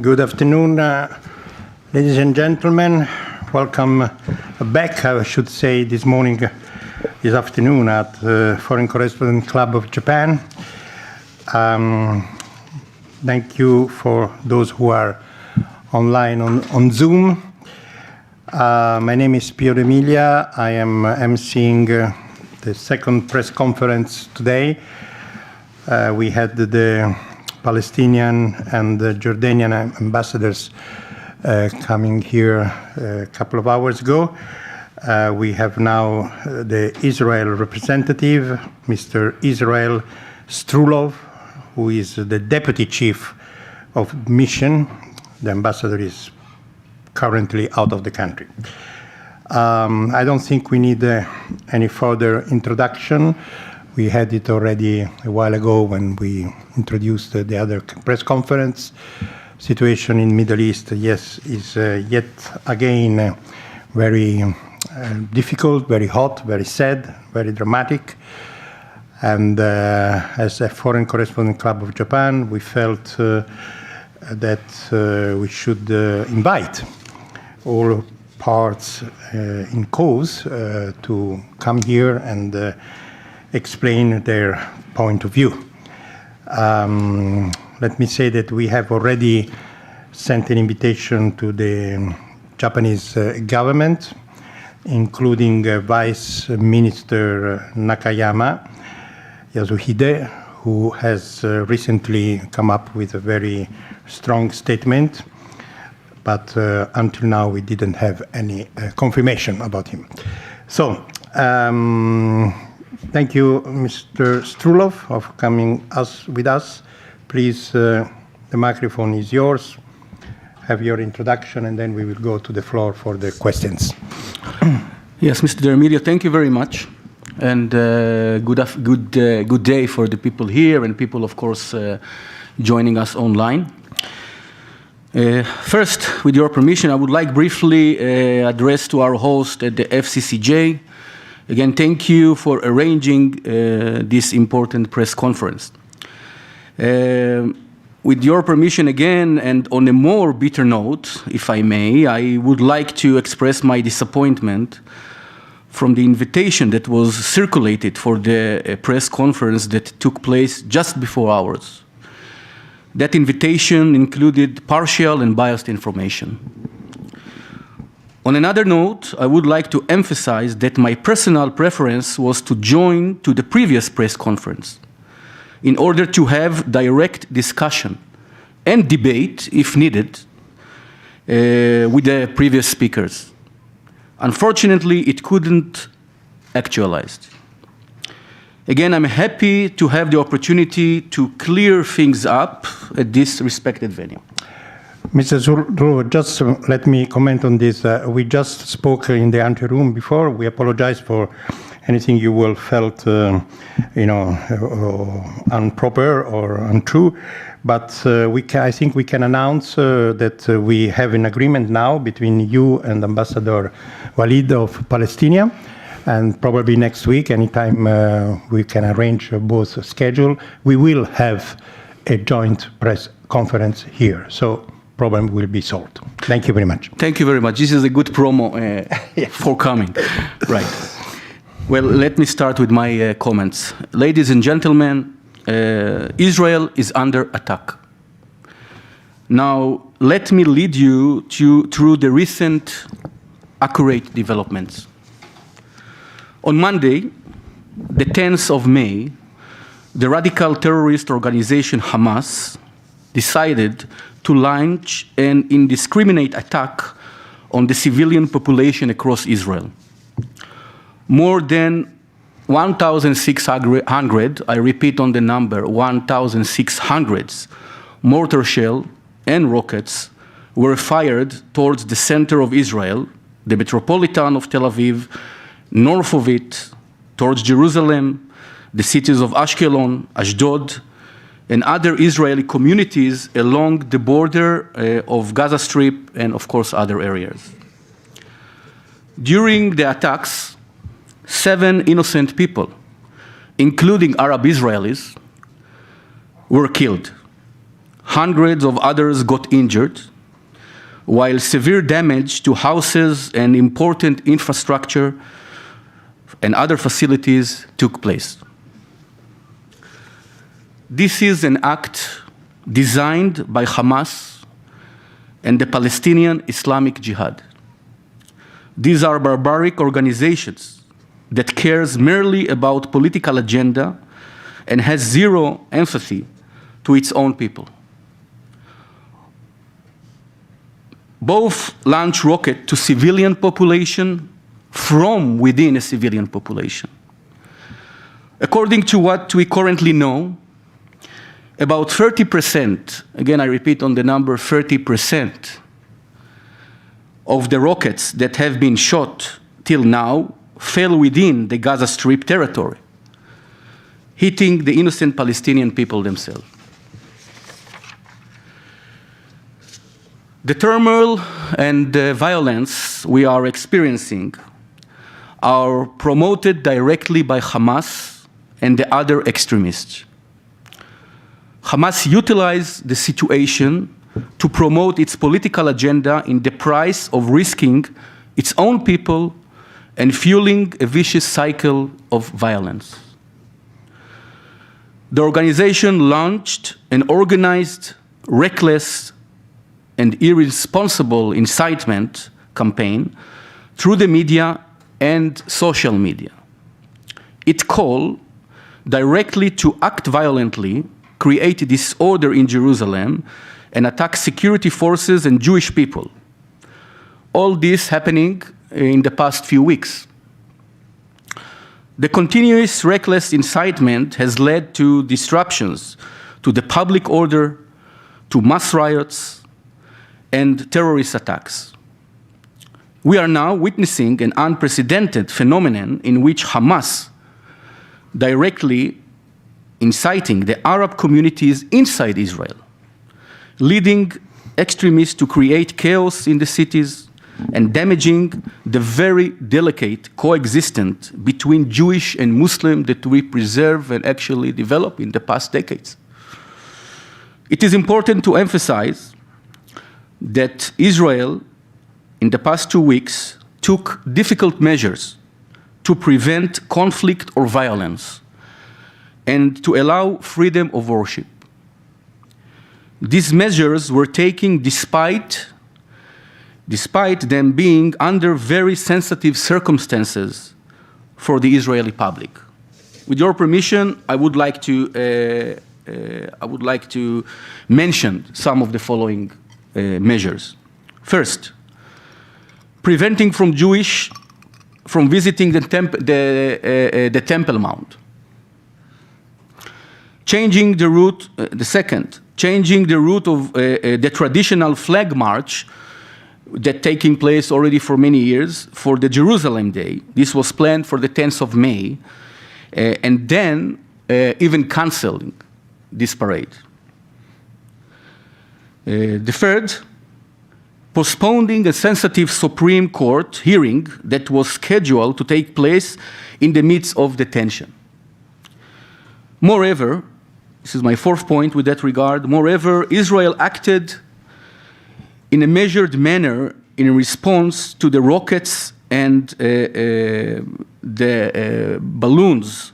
Good afternoon, ladies and gentlemen. Welcome back, I should say, this afternoon at the Foreign Correspondent Club of Japan. Thank you for those who are online on Zoom. My name is Piero Emilia. I am emceeing the second press conference today. We had the Palestinian and the Jordanian ambassadors coming here a couple of hours ago. We have now the Israel representative, Mr. Israel Strulov, who is the deputy chief of mission. The ambassador is currently out of the country. I don't think we need any further introduction. We had it already a while ago when we introduced the other press conference. Situation in Middle East, yes, is yet again very difficult, very hot, very sad, very dramatic. And as a Foreign Correspondent Club of Japan, we felt that we should invite all parts in cause to come here and explain their point of view. Let me say that we have already sent an invitation to the Japanese government, including Vice Minister Nakayama Yasuhide, who has recently come up with a very strong statement, but until now we didn't have any confirmation about him. So, thank you, Mr. Strulov, for coming with us. Please, the microphone is yours. Have your introduction, and then we will go to the floor for the questions. Yes, Mr. D'Amelio, thank you very much. And good day for the people here and people, of course, joining us online. First, with your permission, I would like briefly address to our host at the FCCJ. Again, thank you for arranging this important press conference. With your permission again, and on a more bitter note, if I may, I would like to express my disappointment from the invitation that was circulated for the press conference that took place just before ours. That invitation included partial and biased information. On another note, I would like to emphasize that my personal preference was to join to the previous press conference in order to have direct discussion and debate, if needed, with the previous speakers. Unfortunately, it couldn't actualize. Again, I'm happy to have the opportunity to clear things up at this respected venue. Mr. Strulov, just let me comment on this. We just spoke in the anteroom before. We apologize for anything you will felt, improper or untrue. But I think we can announce that we have an agreement now between you and Ambassador Walid of Palestine. And probably next week, anytime we can arrange both schedule, we will have a joint press conference here. So problem will be solved. Thank you very much. Thank you very much. This is a good promo for coming. Right. Well, let me start with my comments. Ladies and gentlemen, Israel is under attack. Now, let me lead you through the recent accurate developments. On Monday, the 10th of May, the radical terrorist organization Hamas decided to launch an indiscriminate attack on the civilian population across Israel. More than 1,600, I repeat on the number, 1,600 mortar shell and rockets were fired towards the center of Israel, the metropolitan of Tel Aviv, north of it, towards Jerusalem, the cities of Ashkelon, Ashdod, and other Israeli communities along the border of Gaza Strip and, of course, other areas. During the attacks, 7 innocent people, including Arab Israelis, were killed. Hundreds of others got injured, while severe damage to houses and important infrastructure and other facilities took place. This is an act designed by Hamas and the Palestinian Islamic Jihad. These are barbaric organizations that cares merely about political agenda and has zero empathy to its own people. Both launch rocket to civilian population from within a civilian population. According to what we currently know, about 30%, again I repeat on the number 30%, of the rockets that have been shot till now fell within the Gaza Strip territory, hitting the innocent Palestinian people themselves. The turmoil and the violence we are experiencing are promoted directly by Hamas and the other extremists. Hamas utilized the situation to promote its political agenda in the price of risking its own people and fueling a vicious cycle of violence. The organization launched an organized, reckless, and irresponsible incitement campaign through the media and social media. It called directly to act violently, create disorder in Jerusalem, and attack security forces and Jewish people. All this happening in the past few weeks. The continuous reckless incitement has led to disruptions to the public order, to mass riots, and terrorist attacks. We are now witnessing an unprecedented phenomenon in which Hamas directly inciting the Arab communities inside Israel, leading extremists to create chaos in the cities and damaging the very delicate coexistence between Jewish and Muslim that we preserve and actually develop in the past decades. It is important to emphasize that Israel, in the past 2 weeks, took difficult measures to prevent conflict or violence and to allow freedom of worship. These measures were taken despite them being under very sensitive circumstances for the Israeli public. With your permission, I would like to mention some of the following measures. First, preventing from Jewish from visiting the Temple Mount. Changing the route, changing the route of the traditional flag march that taking place already for many years for the Jerusalem Day. This was planned for the 10th of May, and then even canceling this parade. The third, postponing a sensitive Supreme Court hearing that was scheduled to take place in the midst of the tension. Moreover, this is my fourth point with that regard, moreover, Israel acted in a measured manner in response to the rockets and the balloons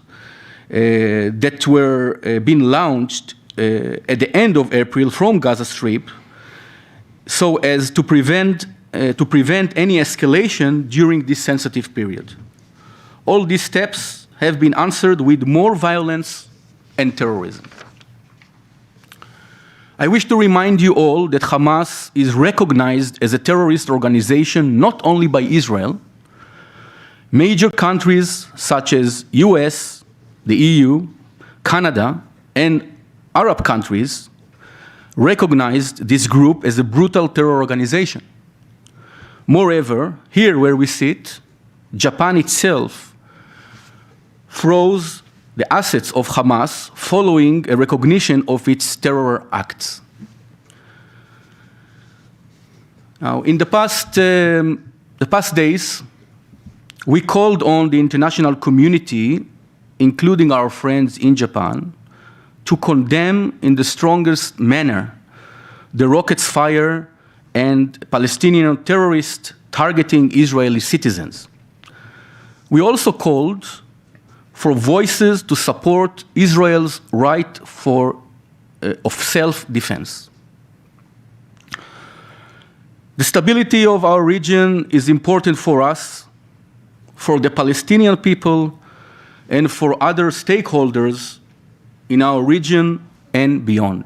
that were being launched at the end of April from Gaza Strip, so as to prevent any escalation during this sensitive period. All these steps have been answered with more violence and terrorism. I wish to remind you all that Hamas is recognized as a terrorist organization not only by Israel. Major countries such as US, the EU, Canada, and Arab countries recognized this group as a brutal terror organization. Moreover, here where we sit, Japan itself froze the assets of Hamas following a recognition of its terror acts. Now, in the past days, we called on the international community, including our friends in Japan, to condemn in the strongest manner the rockets fire and Palestinian terrorists targeting Israeli citizens. We also called for voices to support Israel's right of self-defense. The stability of our region is important for us, for the Palestinian people, and for other stakeholders in our region and beyond.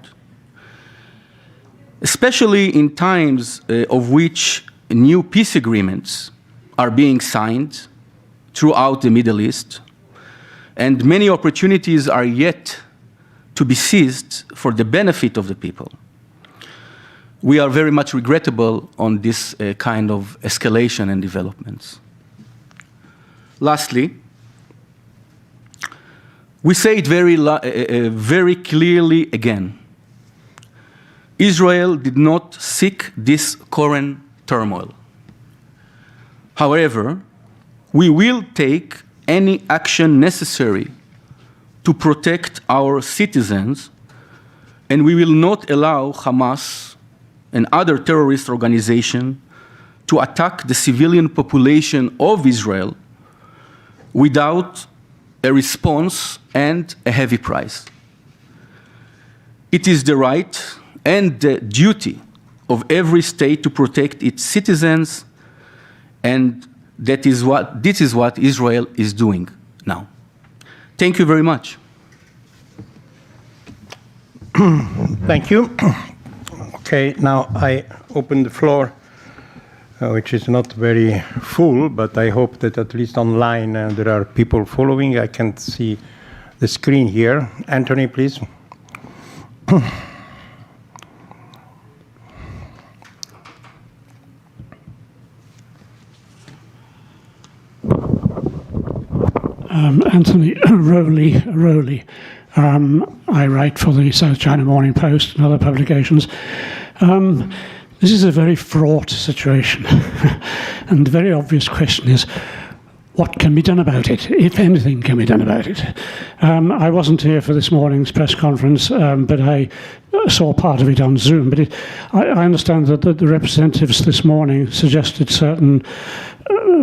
Especially in times of which new peace agreements are being signed throughout the Middle East, and many opportunities are yet to be seized for the benefit of the people. We are very much regrettable on this kind of escalation and developments. Lastly, we say it very clearly again. Israel did not seek this current turmoil. However, we will take any action necessary to protect our citizens, and we will not allow Hamas and other terrorist organizations to attack the civilian population of Israel without a response and a heavy price. It is the right and the duty of every state to protect its citizens, and this is what Israel is doing now. Thank you very much. Thank you. Okay, now I open the floor, which is not very full, but I hope that at least online there are people following. I can't see the screen here. Anthony, please. Anthony Rowley. I write for the South China Morning Post and other publications. This is a very fraught situation. And the very obvious question is, what can be done about it, if anything can be done about it? I wasn't here for this morning's press conference, but I saw part of it on Zoom. But I understand that the representatives this morning suggested certain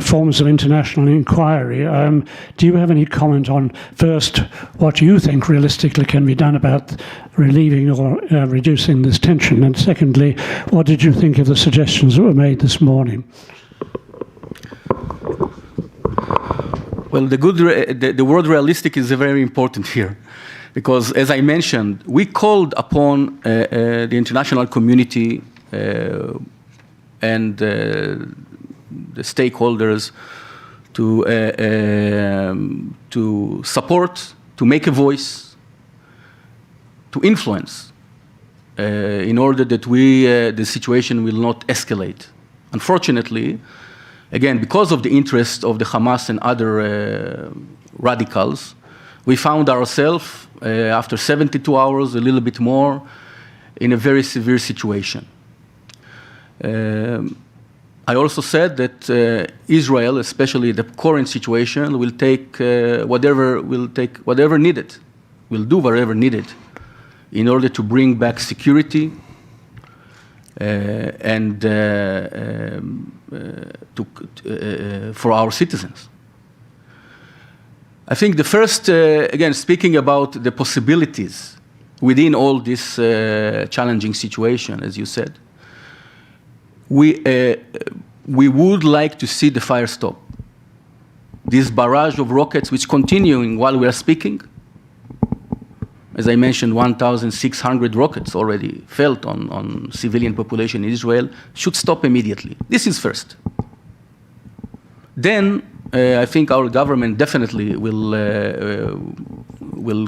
forms of international inquiry. Do you have any comment on, first, what you think realistically can be done about relieving or reducing this tension? And secondly, what did you think of the suggestions that were made this morning? Well, the word realistic is very important here, because as I mentioned, we called upon the international community and the stakeholders to support, to make a voice, to influence, in order that the situation will not escalate. Unfortunately, again, because of the interest of the Hamas and other radicals, we found ourselves, after 72 hours, a little bit more, in a very severe situation. I also said that Israel, especially the current situation, will take whatever needed, will do whatever needed in order to bring back security and for our citizens. I think the first, again, speaking about the possibilities within all this challenging situation, as you said, we would like to see the fire stop. This barrage of rockets, which continuing while we are speaking, as I mentioned, 1,600 rockets already fell on civilian population in Israel, should stop immediately. This is first. Then I think our government definitely will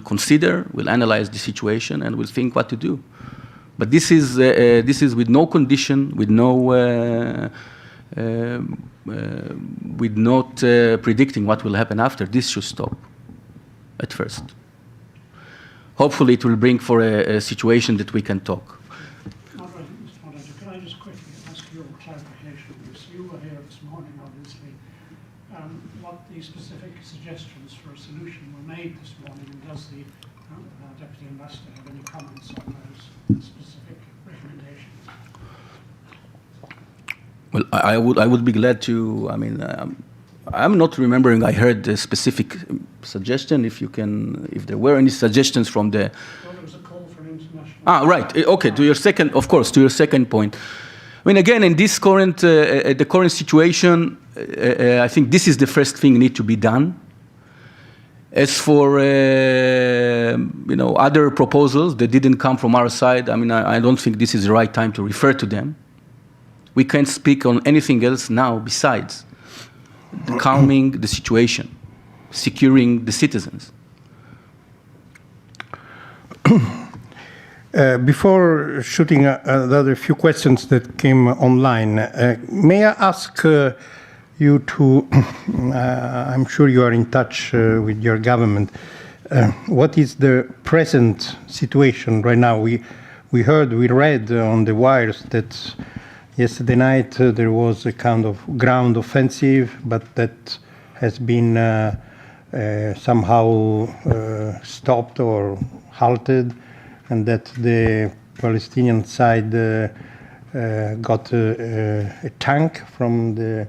consider, will analyze the situation, and will think what to do. But this is with no condition, with not predicting what will happen after. This should stop at first. Hopefully, it will bring for a situation that we can talk. Mr. Moderator, can I just quickly ask your clarification on this? You were here this morning, obviously. What the specific suggestions for a solution were made this morning, and does the Deputy Ambassador have any comments on those specific recommendations? Well, I would be glad to. I mean, I'm not remembering. I heard a specific suggestion. If there were any suggestions from the. Well, there was a call for an international. Right. Okay. To your second, of course, to your second point. I mean, again, in this current, the current situation, I think this is the first thing need to be done. As for other proposals that didn't come from our side, I mean, I don't think this is the right time to refer to them. We can't speak on anything else now besides calming the situation, securing the citizens. Before shooting another few questions that came online, may I ask you to, I'm sure you are in touch with your government, what is the present situation right now? We read on the wires that yesterday night there was a kind of ground offensive, but that has been somehow stopped or halted, and that the Palestinian side got a tank from the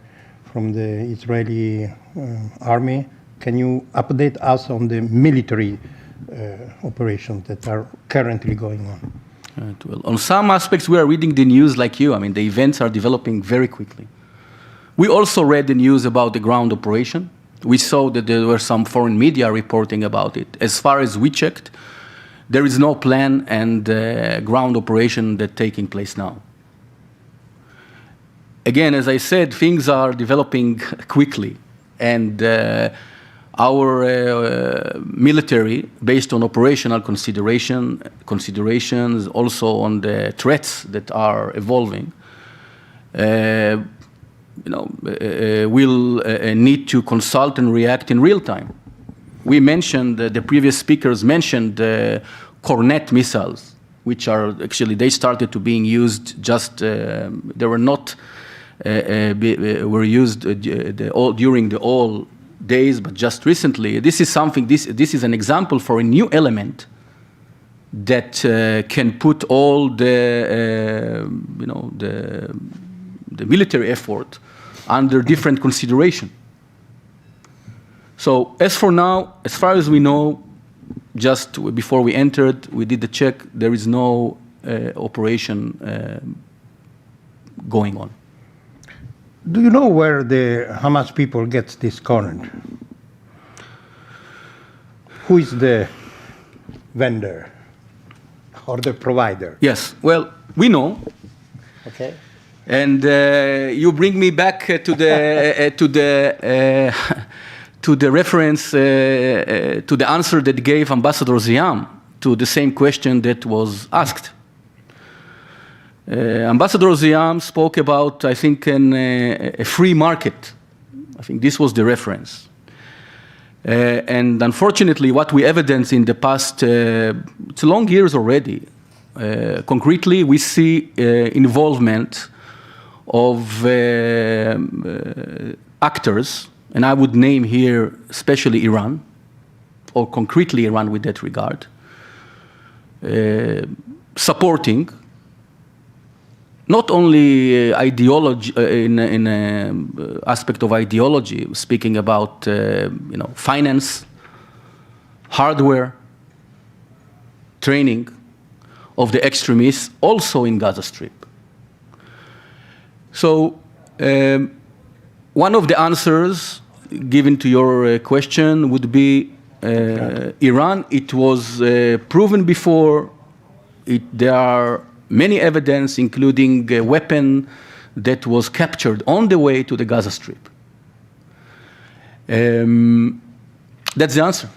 Israeli army. Can you update us on the military operations that are currently going on? Well, on some aspects, we are reading the news like you. I mean, the events are developing very quickly. We also read the news about the ground operation. We saw that there were some foreign media reporting about it. As far as we checked, there is no plan and ground operation that's taking place now. Again, as I said, things are developing quickly, and our military, based on operational considerations, also on the threats that are evolving, will need to consult and react in real time. We mentioned, the previous speakers mentioned Cornet missiles, which are actually, they started to being used just, they were not, were used during the all days, but just recently. This is something, this is an example for a new element that can put all the, the military effort under different consideration. So as for now, as far as we know, just before we entered, we did the check, there is no operation going on. Do you know where the Hamas people gets this current? Who is the vendor or the provider? Yes, well, we know. Okay. And you bring me back to the to the reference to the answer that gave Ambassador Ziam to the same question that was asked. Ambassador Ziam spoke about, I think, a free market. I think this was the reference. And unfortunately, what we evidence in the past, it's long years already. Concretely, we see involvement of actors, and I would name here especially Iran, or concretely Iran with that regard, supporting not only ideology in aspect of ideology, speaking about finance, hardware, training of the extremists, also in Gaza Strip. So one of the answers given to your question would be Iran. It was proven before. There are many evidence, including a weapon that was captured on the way to the Gaza Strip. That's the answer.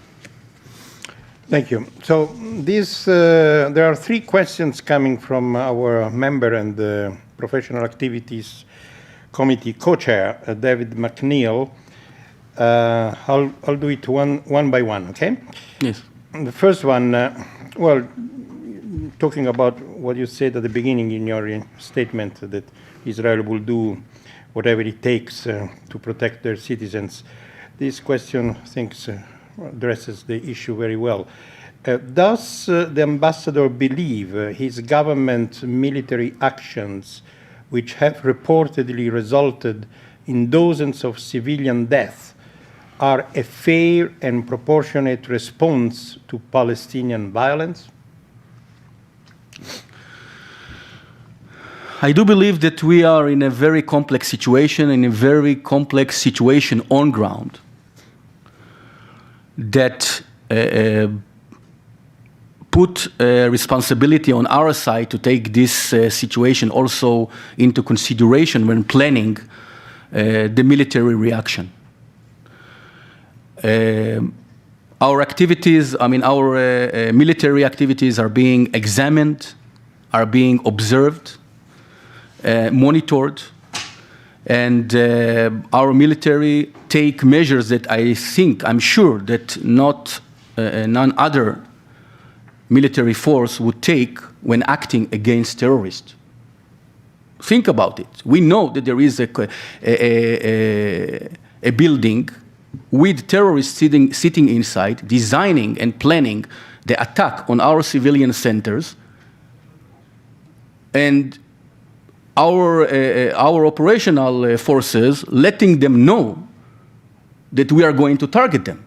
Thank you. So there are three questions coming from our member and Professional Activities Committee co-chair, David McNeil. I'll do it one by one, okay? Yes. The first one, well, talking about what you said at the beginning in your statement, that Israel will do whatever it takes to protect their citizens. This question, I think, addresses the issue very well. Does the ambassador believe his government military actions which have reportedly resulted in dozens of civilian deaths, are a fair and proportionate response to Palestinian violence? I do believe that we are in a very complex situation, on ground, that put responsibility on our side to take this situation also into consideration when planning the military reaction. Our activities, our military activities are being examined, are being observed, monitored, and our military take measures that I'm sure that none other military force would take when acting against terrorists. Think about it. We know that there is a building with terrorists sitting inside, designing and planning the attack on our civilian centers, and our operational forces letting them know that we are going to target them.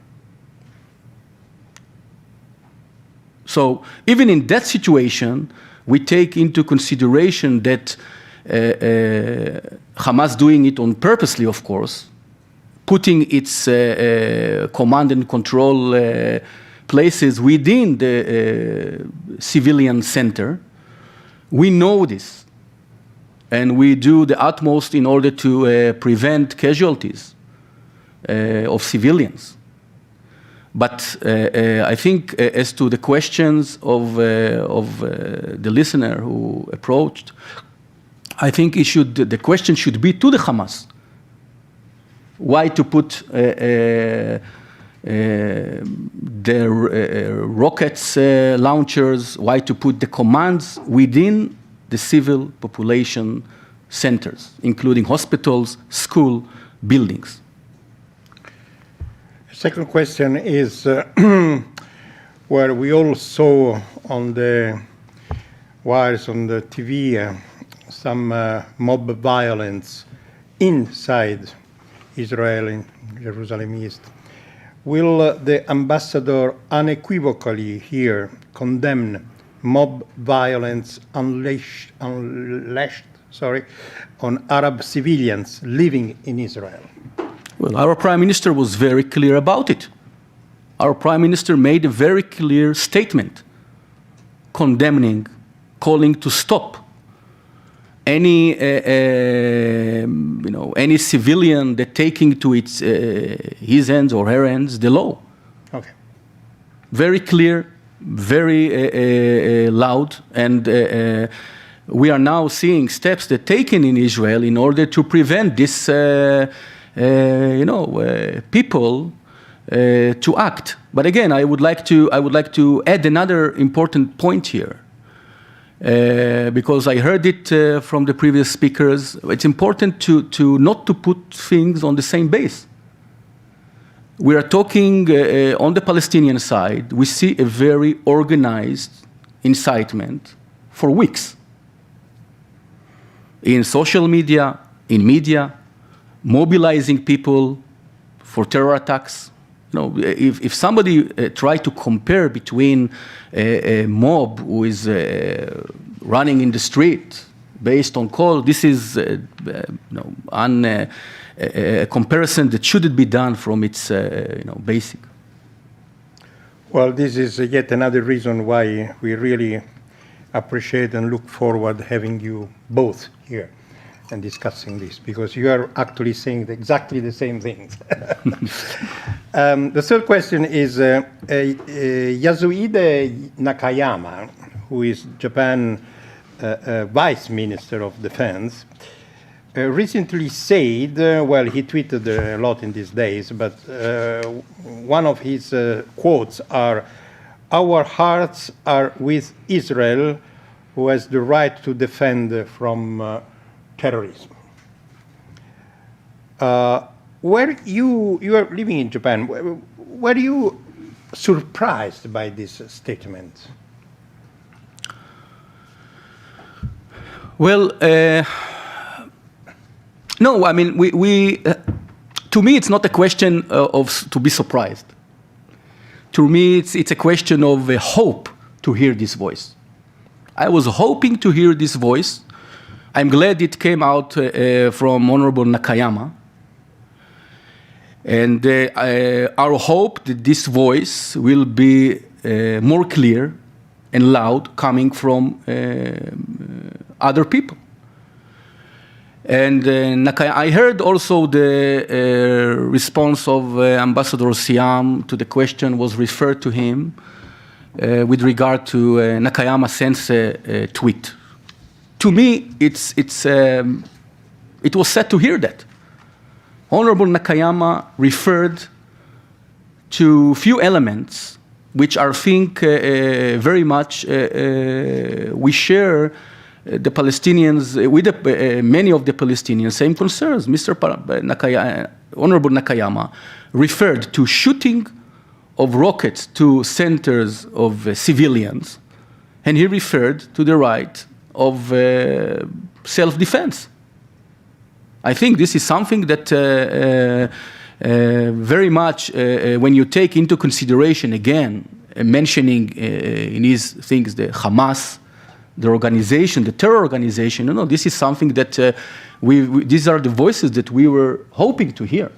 So even in that situation, we take into consideration that Hamas doing it on purposely, of course, putting its command and control places within the civilian center. We know this, and we do the utmost in order to prevent casualties of civilians. But I think as to the questions of the listener who approached, I think the question should be to the Hamas. Why to put their rockets launchers, why to put the commands within the civil population centers, including hospitals, school, buildings? Second question is where we all saw on the wires on the TV some mob violence inside Israel in Jerusalem East. Will the ambassador unequivocally here condemn mob violence unleashed on Arab civilians living in Israel? Well, our Prime Minister was very clear about it. Our Prime Minister made a very clear statement condemning, calling to stop any civilian that taking to his hands or her hands the law. Okay. Very clear, very loud, and we are now seeing steps that taken in Israel in order to prevent this. People to act. But again, I would like to add another important point here, because I heard it from the previous speakers. It's important to not to put things on the same base. We are talking on the Palestinian side. We see a very organized incitement for weeks in social media, in media, mobilizing people for terror attacks. If somebody try to compare between a mob who is running in the street based on call, this is a comparison that shouldn't be done from its basic. Well, this is yet another reason why we really appreciate and look forward having you both here and discussing this, because you are actually saying exactly the same things. The third question is Yasuhide Nakayama, who is Japan Vice Minister of Defense, recently said, well, he tweeted a lot in these days, but one of his quotes are, "Our hearts are with Israel, who has the right to defend from terrorism." Where you are living in Japan, were you surprised by this statement? Well, No, I mean, to me, it's not a question to be surprised. To me, it's a question of hope to hear this voice. I was hoping to hear this voice. I'm glad it came out from Honorable Nakayama. And our hope that this voice will be more clear and loud coming from other people. And I heard also the response of Ambassador Siam to the question was referred to him with regard to Nakayama Sensei tweet. To me, it was sad to hear that. Honorable Nakayama referred to few elements which I think very much we share the Palestinians, with many of the Palestinians, same concerns. Honorable Nakayama referred to shooting of rockets to centers of civilians, and he referred to the right of self-defense. I think this is something that very much, when you take into consideration, again, mentioning in these things the Hamas, the organization, the terror organization, this is something that these are the voices that we were hoping to hear,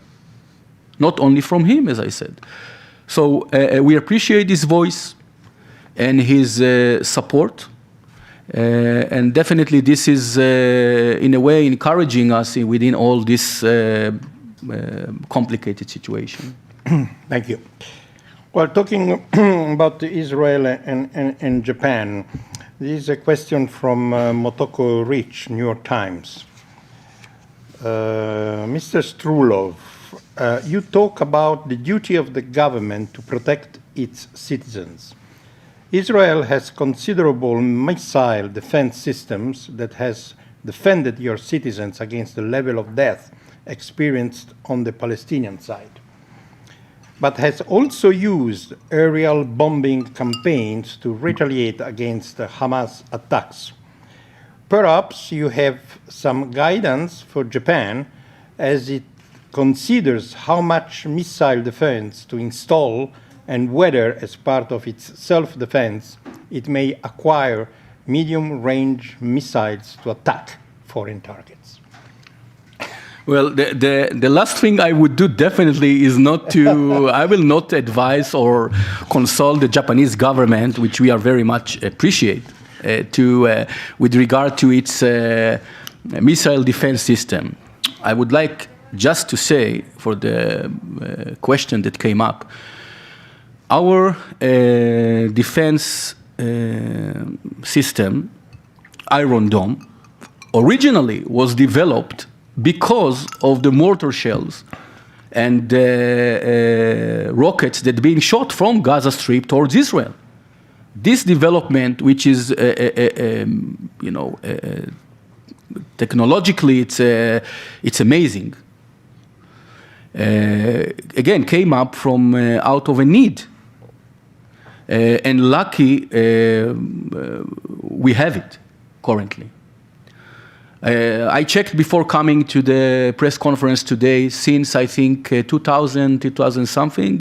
not only from him, as I said. So we appreciate his voice and his support. And definitely this is, in a way, encouraging us within all this complicated situation. Thank you. Well, talking about Israel and Japan, this is a question from Motoko Rich, New York Times. Mr. Strulov, you talk about the duty of the government to protect its citizens. Israel has considerable missile defense systems that has defended your citizens against the level of death experienced on the Palestinian side, but has also used aerial bombing campaigns to retaliate against the Hamas attacks. Perhaps you have some guidance for Japan as it considers how much missile defense to install and whether, as part of its self-defense, it may acquire medium-range missiles to attack foreign targets. Well, the last thing I would do definitely is not to, I will not advise or consult the Japanese government, which we are very much appreciate, with regard to its missile defense system. I would like just to say, for the question that came up, our defense system, Iron Dome, originally was developed because of the mortar shells and rockets that being shot from Gaza Strip towards Israel. This development, which is, technologically, it's amazing. Again, came up from out of a need. And lucky we have it currently. I checked before coming to the press conference today, since I think 2000 something,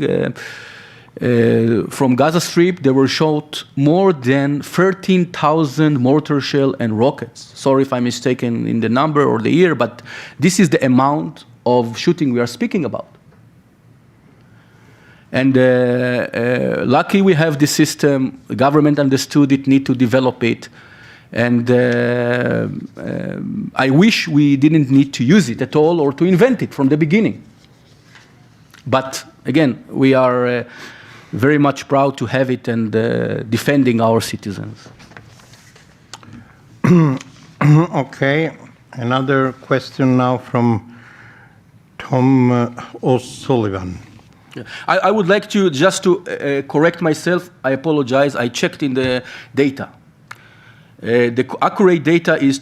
from Gaza Strip, there were shot more than 13,000 mortar shell and rockets. Sorry if I'm mistaken in the number or the year, but this is the amount of shooting we are speaking about. And lucky we have this system. The government understood it, need to develop it. And I wish we didn't need to use it at all or to invent it from the beginning. But again, we are very much proud to have it and defending our citizens. Okay, another question now from Tom O'Sullivan. Yeah. I would like to just to correct myself. I apologize. I checked in the data. The accurate data is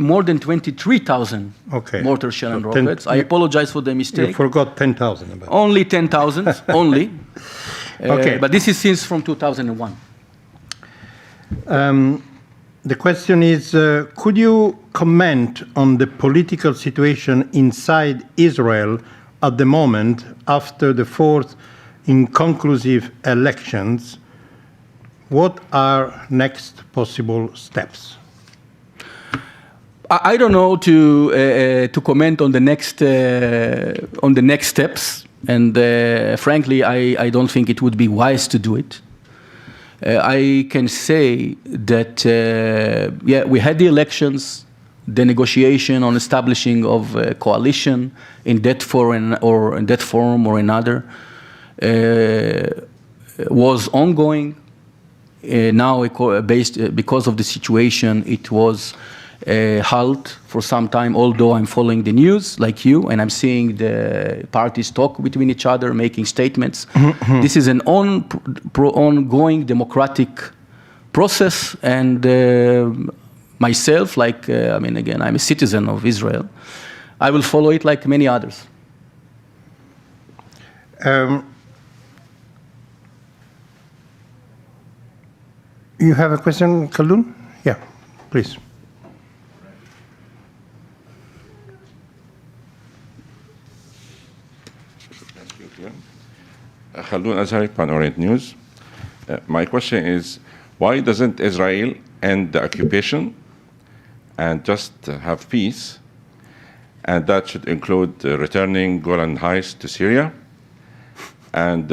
more than 23,000 mortar shell and rockets. I apologize for the mistake. You forgot 10,000. Only 10,000, only. Okay. But this is since from 2001. The question is, could you comment on the political situation inside Israel at the moment after the fourth inconclusive elections? What are next possible steps? I don't know to comment on the next steps, and frankly, I don't think it would be wise to do it. I can say that we had the elections, the negotiation on establishing of a coalition in that form or another was ongoing. Now, because of the situation, it was halt for some time, although I'm following the news like you, and I'm seeing the parties talk between each other, making statements. This is an ongoing democratic process, and myself, again, I'm a citizen of Israel. I will follow it like many others. You have a question, Khaldun? Yeah, please. Khaldun Azhari, Pan Orient News. My question is, why doesn't Israel end the occupation and just have peace? And that should include returning Golan Heights to Syria and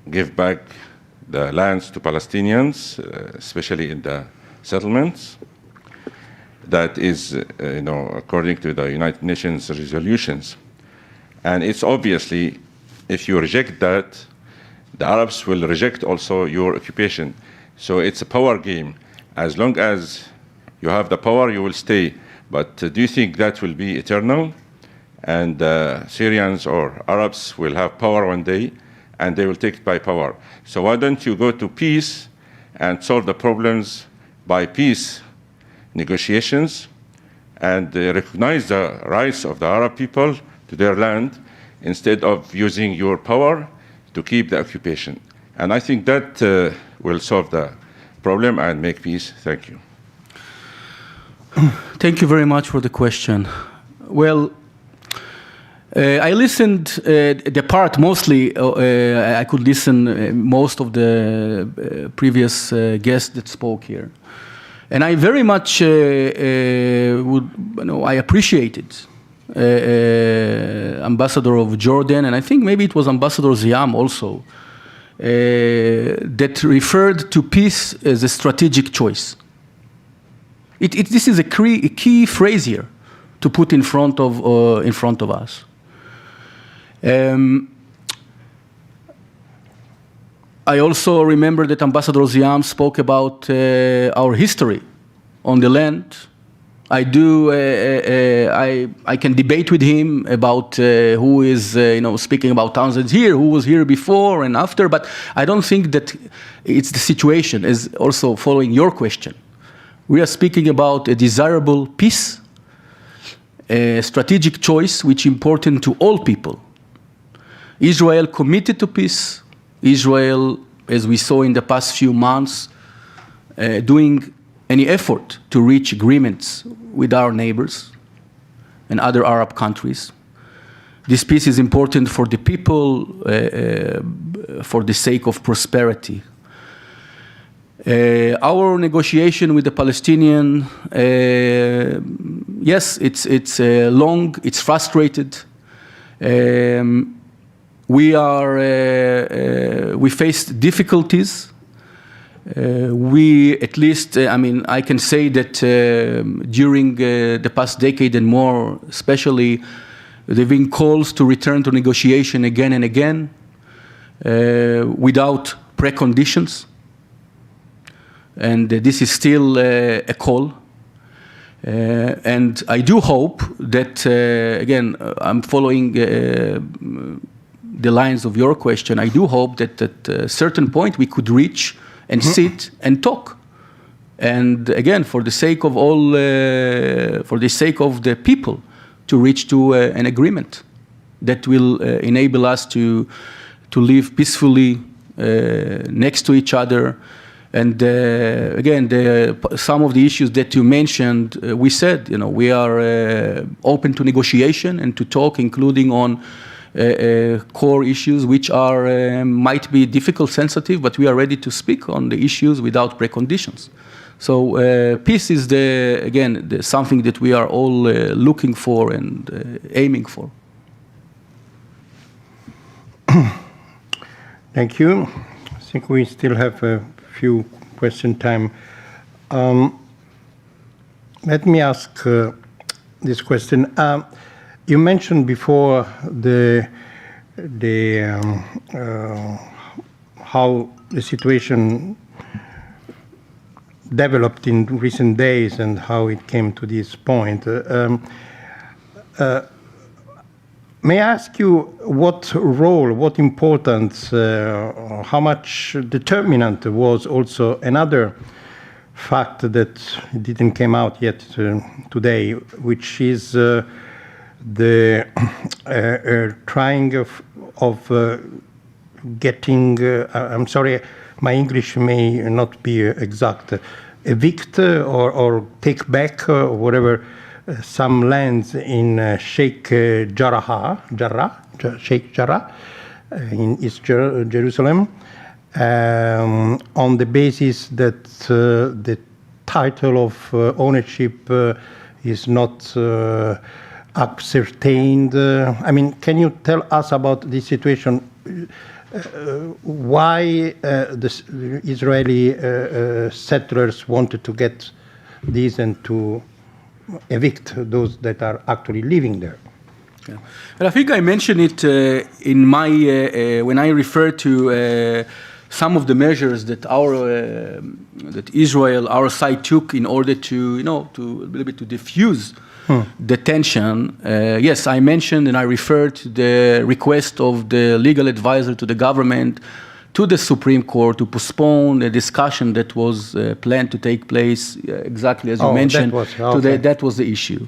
give back the lands to Palestinians, especially in the settlements. That is, according to the United Nations resolutions. And it's obviously, if you reject that, the Arabs will reject also your occupation. So it's a power game. As long as you have the power, you will stay. But do you think that will be eternal? And Syrians or Arabs will have power one day, and they will take it by power. So why don't you go to peace and solve the problems by peace negotiations and recognize the rights of the Arab people to their land instead of using your power to keep the occupation? And I think that will solve the problem and make peace. Thank you. Thank you very much for the question. Well, I listened the part mostly. I could listen most of the previous guests that spoke here, and I very much I appreciated Ambassador of Jordan, and I think maybe it was Ambassador Ziam also, that referred to peace as a strategic choice. This is a key phrase here to put in front of us. I also remember that Ambassador Ziam spoke about our history on the land. I can debate with him about who is speaking about thousands here, who was here before and after, but I don't think that it's the situation. As also following your question, we are speaking about a desirable peace, a strategic choice which is important to all people. Israel committed to peace. Israel, as we saw in the past few months, doing any effort to reach agreements with our neighbors and other Arab countries. This peace is important for the people, for the sake of prosperity. Our negotiation with the Palestinian, yes, it's long, it's frustrated. We faced difficulties. I can say that during the past decade and more, especially, there have been calls to return to negotiation again and again without preconditions. And this is still a call. And I do hope that, again, I'm following the lines of your question. I do hope that at a certain point we could reach and sit and talk. And again, for the sake of all, for the sake of the people, to reach to an agreement that will enable us to live peacefully next to each other, And again, some of the issues that you mentioned, we said, we are open to negotiation and to talk, including on core issues which are might be difficult, sensitive, but we are ready to speak on the issues without preconditions. So peace is something that we are all looking for and aiming for. Thank you. I think we still have a few question time. Let me ask this question. You mentioned before how the situation developed in recent days and how it came to this point. May I ask you what role, what importance, how much determinant was also another fact that didn't come out yet today, which is the trying of getting, I'm sorry, my English may not be exact, evict or take back or whatever some lands in Sheikh Jarrah, Sheikh Jarrah in East Jerusalem, on the basis that the title of ownership is not ascertained. I mean, can you tell us about this situation? Why the Israeli settlers wanted to get these and to evict those that are actually living there? Yeah. And I think I mentioned it in my when I refer to some of the measures that that Israel, our side, took in order to to a little bit to diffuse the tension. Yes, I mentioned and I referred to the request of the legal advisor to the government, to the Supreme Court, to postpone a discussion that was planned to take place exactly as you mentioned. That was the issue.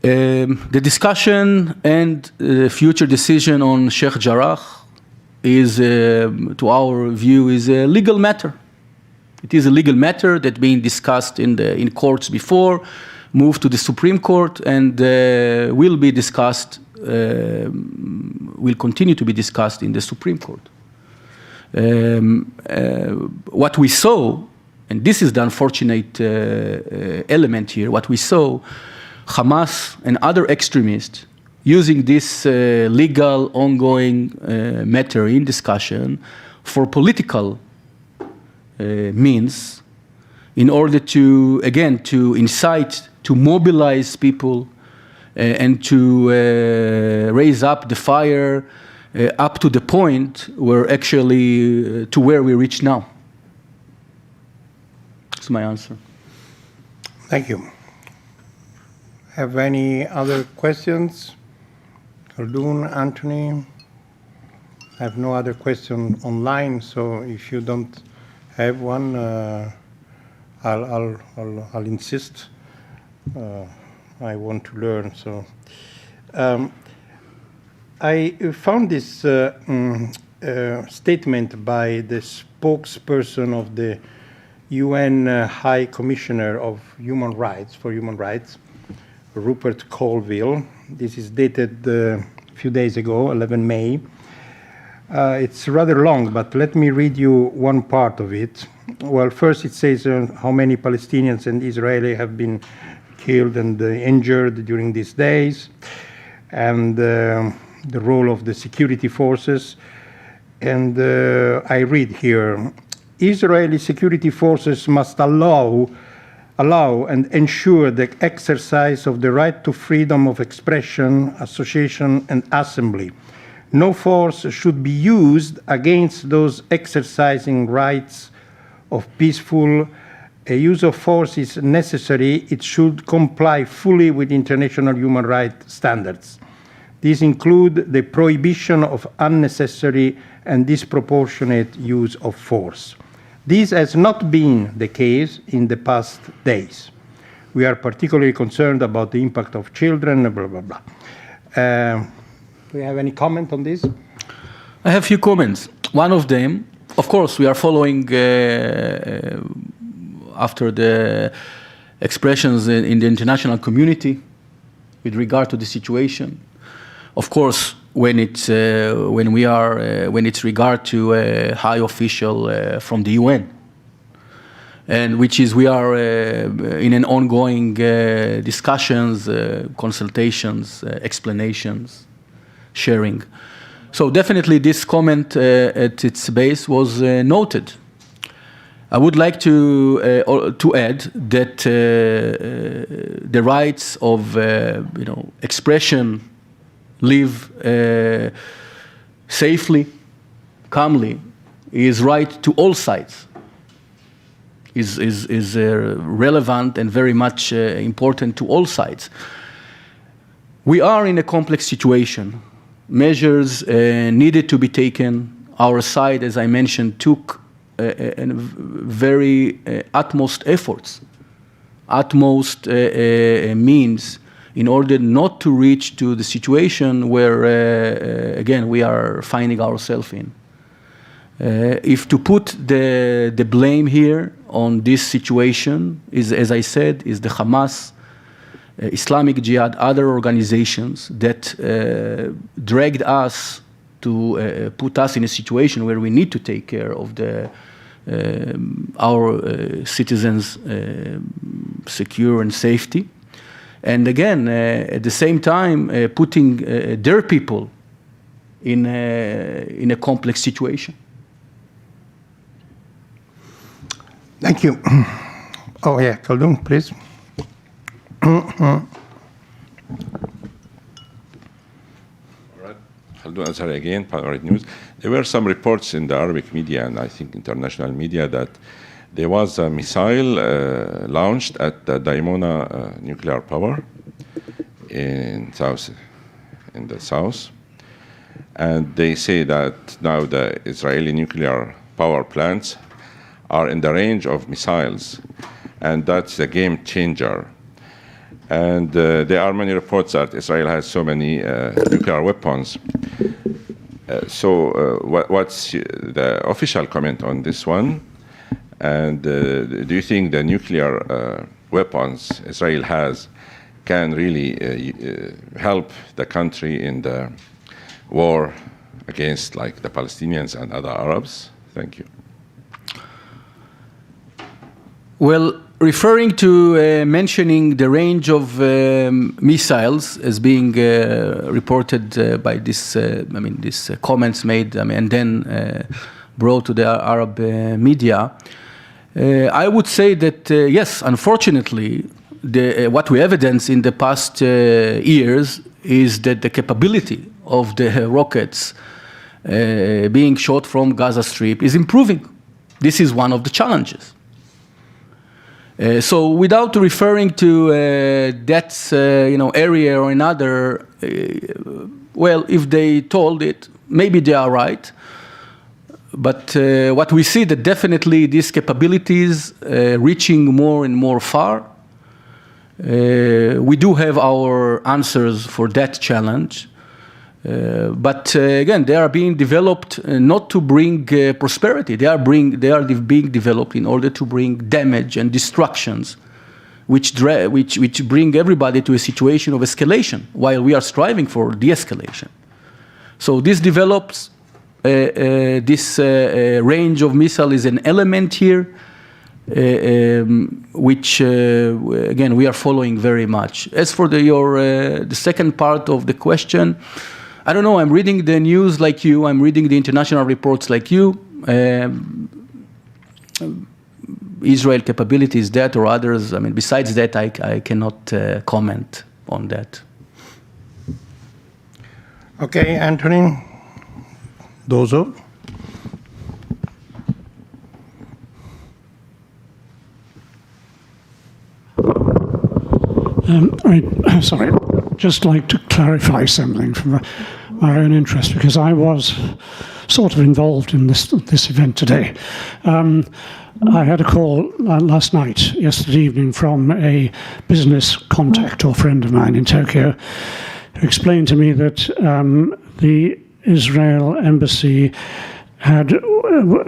The discussion and future decision on Sheikh Jarrah is, to our view, is a legal matter. It is a legal matter that's being discussed in courts before, moved to the Supreme Court, and will be discussed, will continue to be discussed in the Supreme Court. What we saw, and this is the unfortunate element here, what we saw, Hamas and other extremists using this legal ongoing matter in discussion for political means in order to, again, to incite, to mobilize people and to raise up the fire up to the point where actually to where we reach now. That's my answer. Thank you. Have any other questions? Khaldun, Anthony? I have no other question online, so if you don't have one, I'll insist. I want to learn. So I found this statement by the spokesperson of the UN High Commissioner of Human Rights for Human Rights, Rupert Colville. This is dated a few days ago, 11 May. It's rather long, but let me read you one part of it. Well, first it says how many Palestinians and Israelis have been killed and injured during these days, and the role of the security forces. And I read here, Israeli security forces must allow and ensure the exercise of the right to freedom of expression, association, and assembly. No force should be used against those exercising rights of peaceful. A use of force is necessary. It should comply fully with international human rights standards. These include the prohibition of unnecessary and disproportionate use of force. This has not been the case in the past days. We are particularly concerned about the impact of children, blah, blah, blah. Do you have any comment on this? I have a few comments. One of them, Of course, we are following after the expressions in the international community with regard to the situation. Of course, when it's regard to a high official from the UN, and which is we are in an ongoing discussions, consultations, explanations, sharing. So definitely this comment at its base was noted. I would like to add that the rights of expression, live safely, calmly, is right to all sides. Is relevant and very much important to all sides. We are in a complex situation. Measures needed to be taken. Our side, as I mentioned, took very utmost efforts, utmost means in order not to reach to the situation where, again, we are finding ourselves in. If to put the blame here on this situation is, as I said, is the Hamas, Islamic Jihad, other organizations that dragged us to put us in a situation where we need to take care of our citizens' secure and safety. And again, at the same time, putting their people in a complex situation. Thank you. Oh, yeah, Khaldun, please. Khaldun Azhari again, Panoramic News. There were some reports in the Arabic media and I think international media that there was a missile launched at the Daimona nuclear power in the south. And they say that now the Israeli nuclear power plants are in the range of missiles, and that's a game changer. And there are many reports that Israel has so many nuclear weapons. What's the official comment on this one? And do you think the nuclear weapons Israel has can really help the country in the war against like the Palestinians and other Arabs? Thank you. Well, referring to mentioning the range of missiles as being reported by this, these comments made, and then brought to the Arab media, I would say that yes, unfortunately, what we evidence in the past years is that the capability of the rockets being shot from Gaza Strip is improving. This is one of the challenges. So without referring to that area or another, well, if they told it, maybe they are right. But what we see that definitely these capabilities reaching more and more far. We do have our answers for that challenge. But again, they are being developed not to bring prosperity. They are being developed in order to bring damage and destructions, which bring everybody to a situation of escalation, while we are striving for de-escalation. So this develops. This range of missile is an element here, which again we are following very much. As for the second part of the question. I don't know, I'm reading the news like you, I'm reading the international reports like you. Israel capabilities, that or others, besides that, I cannot comment on that. Okay, Anthony, Dozo. Sorry, just like to clarify something from my own interest, because I was sort of involved in this event today. I had a call yesterday evening, from a business contact or friend of mine in Tokyo, who explained to me that the Israel embassy had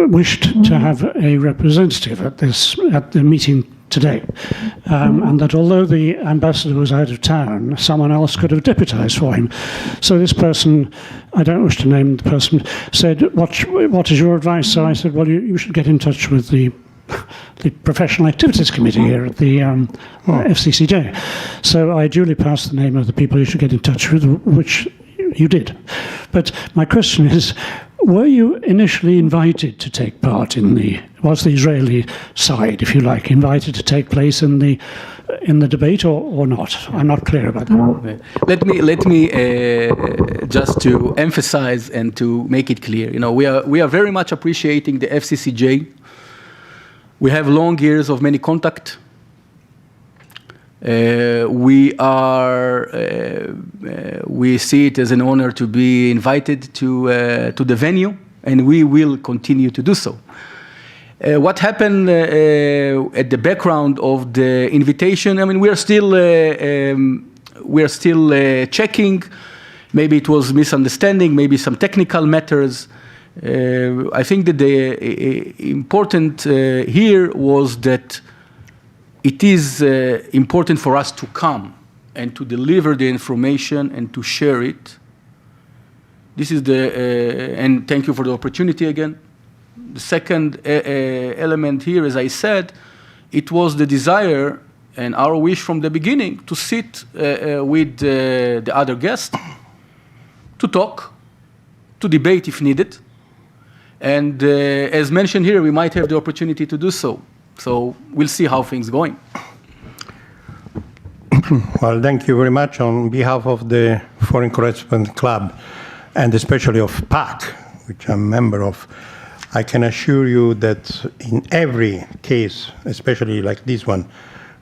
wished to have a representative at the meeting today, and that although the ambassador was out of town, someone else could have deputised for him. So this person, I don't wish to name the person, said, "What is your advice?" So I said, "Well, you should get in touch with the Professional Activities Committee here at the FCCJ." So I duly passed the name of the people you should get in touch with, which you did. But my question is, were you initially invited to take part was the Israeli side, if you like, invited to take place in the debate or not? I'm not clear about that. Let me just to emphasize and to make it clear. We are very much appreciating the FCCJ. We have long years of many contact. We see it as an honor to be invited to the venue, and we will continue to do so. What happened at the background of the invitation? I mean, we are still checking. Maybe it was misunderstanding. Maybe some technical matters. I think that the important here was that it is important for us to come and to deliver the information and to share it. This is and thank you for the opportunity again. The second element here, as I said, it was the desire and our wish from the beginning to sit with the other guests, to talk, to debate if needed. And as mentioned here, we might have the opportunity to do so. So we'll see how things are going. Well, thank you very much on behalf of the Foreign Correspondent Club, and especially of PAC, which I'm a member of. I can assure you that in every case, especially like this one,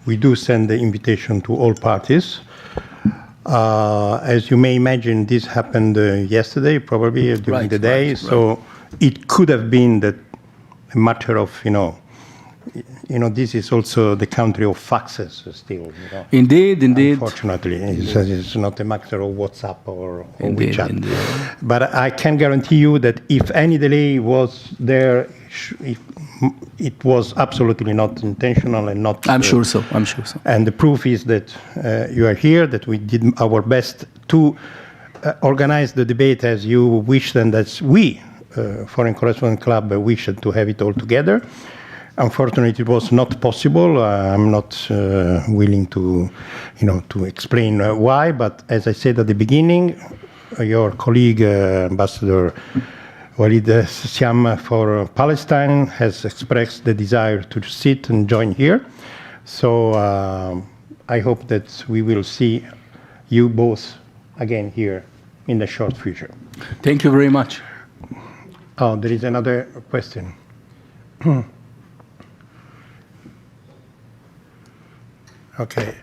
we do send the invitation to all parties. As you may imagine, this happened yesterday, probably during the day. Right. So it could have been that a matter of, this is also the country of faxes still. Indeed. Unfortunately, it's not a matter of WhatsApp or WeChat. Indeed. But I can guarantee you that if any delay was there, it was absolutely not intentional and not. I'm sure so. And the proof is that you are here, that we did our best to organize the debate as you wished, and as we, Foreign Correspondent Club, wished to have it all together. Unfortunately, it was not possible. I'm not willing to explain why. But as I said at the beginning, your colleague, Ambassador Walid Siam for Palestine, has expressed the desire to sit and join here. So I hope that we will see you both again here in the short future. Thank you very much. Oh, there is another question. Okay,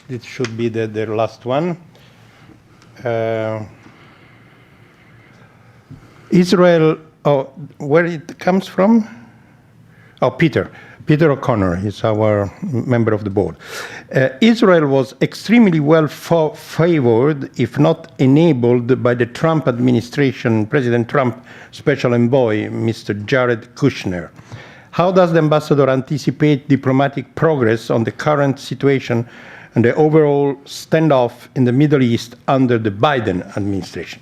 this should be the last one. Israel, where it comes from? Oh, Peter O'Connor is our member of the board. Israel was extremely well favored, if not enabled, by the Trump administration, President Trump special envoy, Mr. Jared Kushner. How does the ambassador anticipate diplomatic progress on the current situation and the overall standoff in the Middle East under the Biden administration?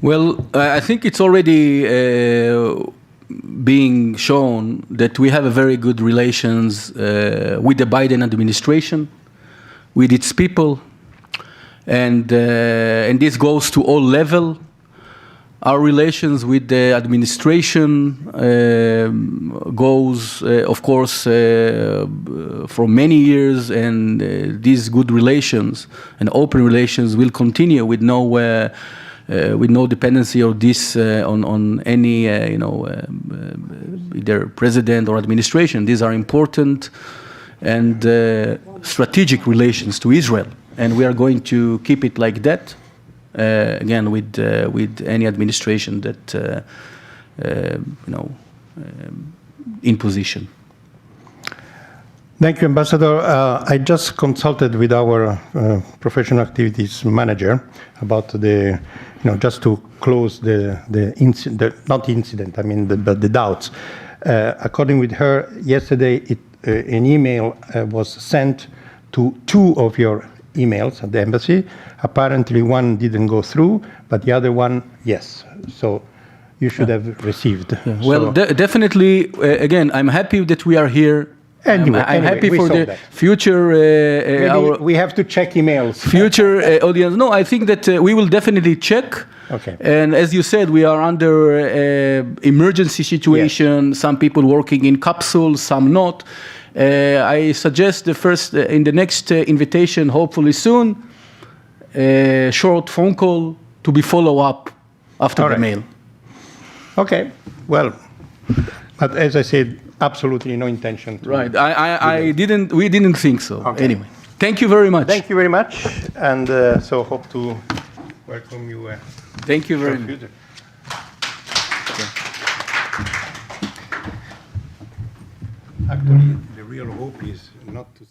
Well, I think it's already being shown that we have a very good relations with the Biden administration, with its people, and this goes to all levels. Our relations with the administration goes, of course, for many years, and these good relations and open relations will continue with no dependency of this on any either president or administration. These are important and strategic relations to Israel, and we are going to keep it like that. Again, with any administration that in position. Thank you, Ambassador. I just consulted with our professional activities manager about the, just to close the incident, not incident, I mean, but the doubts. According with her, yesterday an email was sent to 2 of your emails at the embassy. Apparently one didn't go through, but the other one, yes. So you should have received. Yeah. Well, definitely, again, I'm happy that we are here. Anyway, I'm happy for the future. We have to check emails. Future audience. No, I think that we will definitely check. Okay. And as you said, we are under emergency situation. Yes. Some people working in capsules, some not. I suggest in the next invitation, hopefully soon, a short phone call to be follow up after the mail. Okay. Well, but as I said, absolutely no intention. Right. We didn't think so. Okay. Anyway, thank you very much. Thank you very much, and so hope to welcome you. Thank you very much. Okay. Actually, the real hope is not to